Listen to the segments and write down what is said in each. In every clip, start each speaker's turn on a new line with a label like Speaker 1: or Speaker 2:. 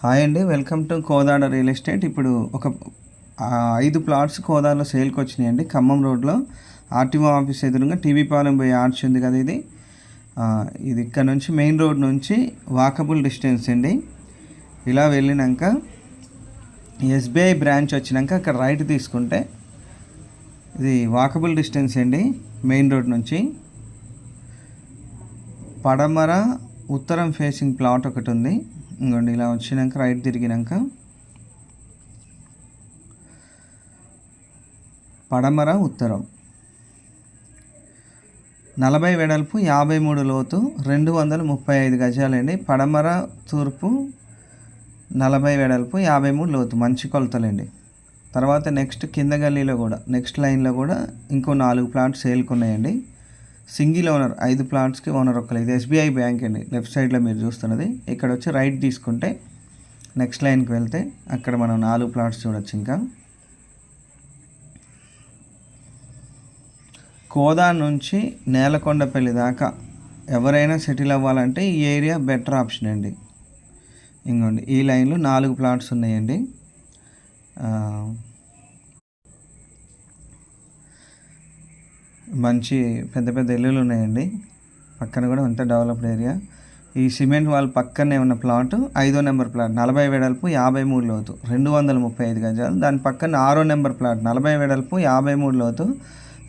Speaker 1: Hi అండి, welcome to Kodad real estate. ఇప్పుడు ఒక 5 ప్లాట్స్ కోదాడలో సేల్కి వచ్చినాయండి. ఖమ్మం రోడ్లో ఆర్టీఓ ఆఫీస్ ఎదురుగా టీవీ పాలెం పోయే ఆర్చ్ ఉంది కదా, ఇది ఇక్కడ నుంచి మెయిన్ రోడ్ నుంచి వాకబుల్ డిస్టెన్స్ అండి. ఇలా వెళ్ళినాక ఎస్బీఐ బ్రాంచ్ వచ్చినాక అక్కడ రైట్ తీసుకుంటే ఇది వాకబుల్ డిస్టెన్స్ అండి. మెయిన్ రోడ్ నుంచి పడమర ఉత్తరం ఫేసింగ్ ప్లాట్ ఒకటి ఉంది. ఇంకోండి, ఇలా వచ్చినాక రైట్ తిరిగినాక పడమర ఉత్తరం 40 వెడల్పు 53 లోతు 235 గజాలండి. పడమర తూర్పు 40 వెడల్పు 53 లోతు, మంచి కొలతలండి. తర్వాత నెక్స్ట్ కింద గల్లీలో కూడా నెక్స్ట్ లైన్లో కూడా ఇంకో 4 ప్లాట్స్ సేల్కి ఉన్నాయండి. సింగిల్ ఓనర్, 5 ప్లాట్స్కి ఓనర్ ఒక్కరు. ఇది ఎస్బీఐ బ్యాంక్ అండి. లెఫ్ట్ సైడ్లో మీరు చూస్తున్నది. ఇక్కడ వచ్చి రైట్ తీసుకుంటే నెక్స్ట్ లైన్కి వెళ్తే అక్కడ మనం 4 ప్లాట్స్ చూడొచ్చు. ఇంకా కోదా నుంచి నేలకొండపల్లి దాకా ఎవరైనా సెటిల్ అవ్వాలంటే ఈ ఏరియా బెటర్ ఆప్షన్ అండి. ఇంకోండి, ఈ లైన్లో 4 ప్లాట్స్ ఉన్నాయండి. మంచి పెద్ద పెద్ద ఇల్లులు ఉన్నాయండి. పక్కన కూడా అంత డెవలప్డ్ ఏరియా. ఈ సిమెంట్ వాల్ పక్కనే ఉన్న ప్లాట్ 5వ నెంబర్ ప్లాట్ 40 వెడల్పు 53 లోతు 235 గజాలు. దాని పక్కన 6వ నెంబర్ ప్లాట్ 40 వెడల్పు 53 లోతు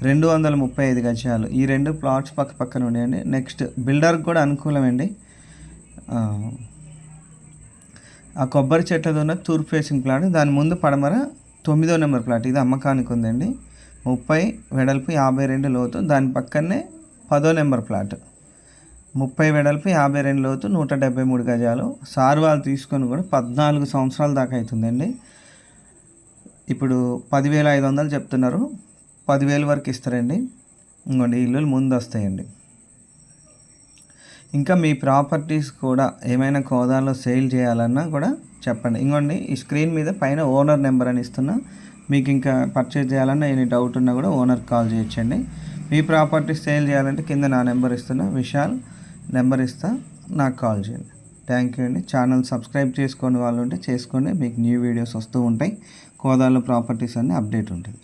Speaker 1: 235 గజాలు. ఈ 2 ప్లాట్స్ పక్క పక్కన ఉన్నాయండి. నెక్స్ట్ బిల్డర్కి కూడా అనుకూలమండి. ఆ కొబ్బరి చెట్లతో ఉన్న తూర్పు ఫేసింగ్ ప్లాట్. దాని ముందు పడమర 9వ నెంబర్ ప్లాట్. ఇది అమ్మకానికి ఉందండి. 30 వెడల్పు 52 లోతు. దాని పక్కనే 10వ నెంబర్ ప్లాట్ 30 వెడల్పు 52 లోతు 173 గజాలు. సార్ వాళ్ళు తీసుకొని కూడా 14 సంవత్సరాల దాకా అవుతుందండి. ఇప్పుడు 10,500 చెప్తున్నారు. 10,000 వరకు ఇస్తారండి. ఇంకోండి, ఇల్లులు ముందు వస్తాయండి. ఇంకా మీ ప్రాపర్టీస్ కూడా ఏమైనా కోదాలో సేల్ చేయాలన్నా కూడా చెప్పండి. ఇంకోండి, ఈ స్క్రీన్ మీద పైన ఓనర్ నెంబర్ అని ఇస్తున్నా. మీకు ఇంకా పర్చేజ్ చేయాలన్నా ఎనీ డౌట్ ఉన్నా కూడా ఓనర్కి కాల్ చేయొచ్చండి. మీ ప్రాపర్టీస్ సేల్ చేయాలంటే కింద నా నెంబర్ ఇస్తున్నా, విశాల్ నెంబర్ ఇస్తా, నాకు కాల్ చేయండి. థ్యాంక్ యూ అండి. ఛానల్ సబ్స్క్రైబ్ చేసుకునే వాళ్ళు ఉంటే చేసుకోండి. మీకు న్యూ వీడియోస్ వస్తూ ఉంటాయి. కోదాలో ప్రాపర్టీస్ అన్నీ అప్డేట్ ఉంటుంది.